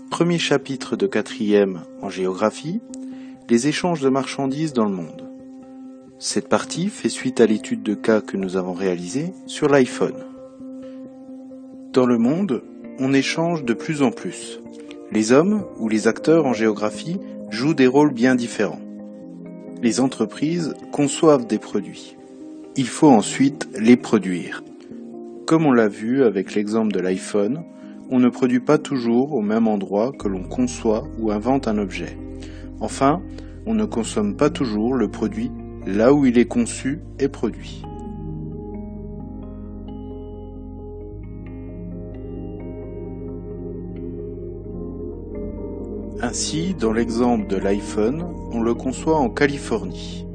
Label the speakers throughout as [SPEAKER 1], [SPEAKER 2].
[SPEAKER 1] Premier chapitre de 4e en géographie, les échanges de marchandises dans le monde. Cette partie fait suite à l'étude de cas que nous avons réalisée sur l'iPhone. Dans le monde, on échange de plus en plus. Les hommes ou les acteurs en géographie jouent des rôles bien différents. Les entreprises conçoivent des produits. Il faut ensuite les produire. Comme on l'a vu avec l'exemple de l'iPhone, on ne produit pas toujours au même endroit que l'on conçoit ou invente un objet. Enfin, on ne consomme pas toujours le produit là où il est conçu et produit. Ainsi, dans l'exemple de l'iPhone, on le conçoit en Californie.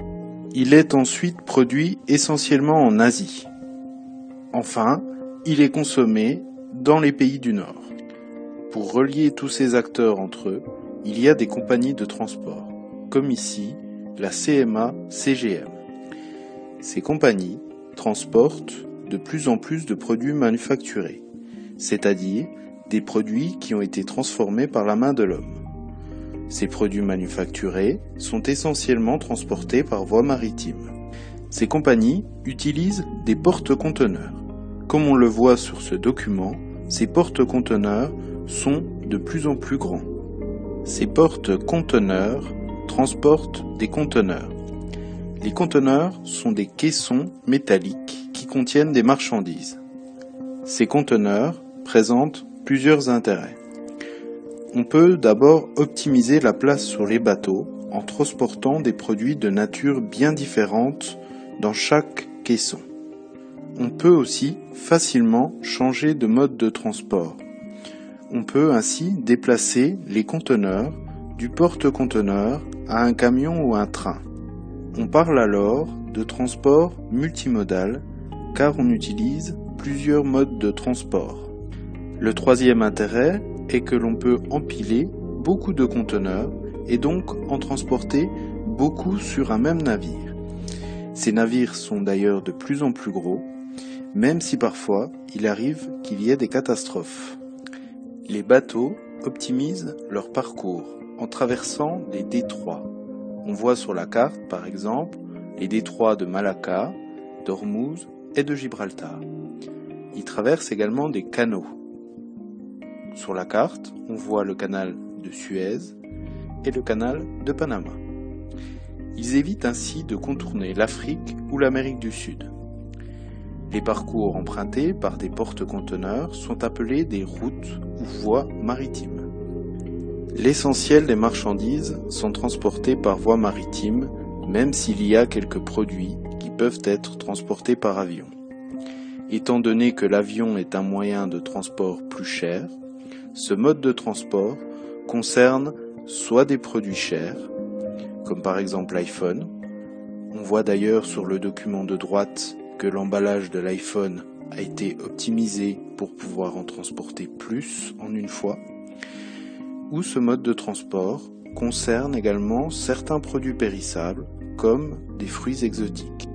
[SPEAKER 1] Il est ensuite produit essentiellement en Asie. Enfin, il est consommé dans les pays du Nord. Pour relier tous ces acteurs entre eux, il y a des compagnies de transport, comme ici la CMA-CGM. Ces compagnies transportent de plus en plus de produits manufacturés, c'est-à-dire des produits qui ont été transformés par la main de l'homme. Ces produits manufacturés sont essentiellement transportés par voie maritime. Ces compagnies utilisent des porte-conteneurs. Comme on le voit sur ce document, ces porte-conteneurs sont de plus en plus grands. Ces porte-conteneurs transportent des conteneurs. Les conteneurs sont des caissons métalliques qui contiennent des marchandises. Ces conteneurs présentent plusieurs intérêts. On peut d'abord optimiser la place sur les bateaux en transportant des produits de nature bien différente dans chaque caisson. On peut aussi facilement changer de mode de transport. On peut ainsi déplacer les conteneurs du porte-conteneur à un camion ou un train. On parle alors de transport multimodal car on utilise plusieurs modes de transport. Le troisième intérêt est que l'on peut empiler beaucoup de conteneurs et donc en transporter beaucoup sur un même navire. Ces navires sont d'ailleurs de plus en plus gros, même si parfois il arrive qu'il y ait des catastrophes. Les bateaux optimisent leur parcours en traversant des détroits. On voit sur la carte, par exemple, les détroits de Malacca, d'Ormuz et de Gibraltar. Ils traversent également des canaux. Sur la carte, on voit le canal de Suez et le canal de Panama. Ils évitent ainsi de contourner l'Afrique ou l'Amérique du Sud. Les parcours empruntés par des porte-conteneurs sont appelés des routes ou voies maritimes. L'essentiel des marchandises sont transportées par voie maritime, même s'il y a quelques produits qui peuvent être transportés par avion. Étant donné que l'avion est un moyen de transport plus cher, ce mode de transport concerne soit des produits chers, comme par exemple l'iPhone. On voit d'ailleurs sur le document de droite que l'emballage de l'iPhone a été optimisé pour pouvoir en transporter plus en une fois. Ou ce mode de transport concerne également certains produits périssables, comme des fruits exotiques.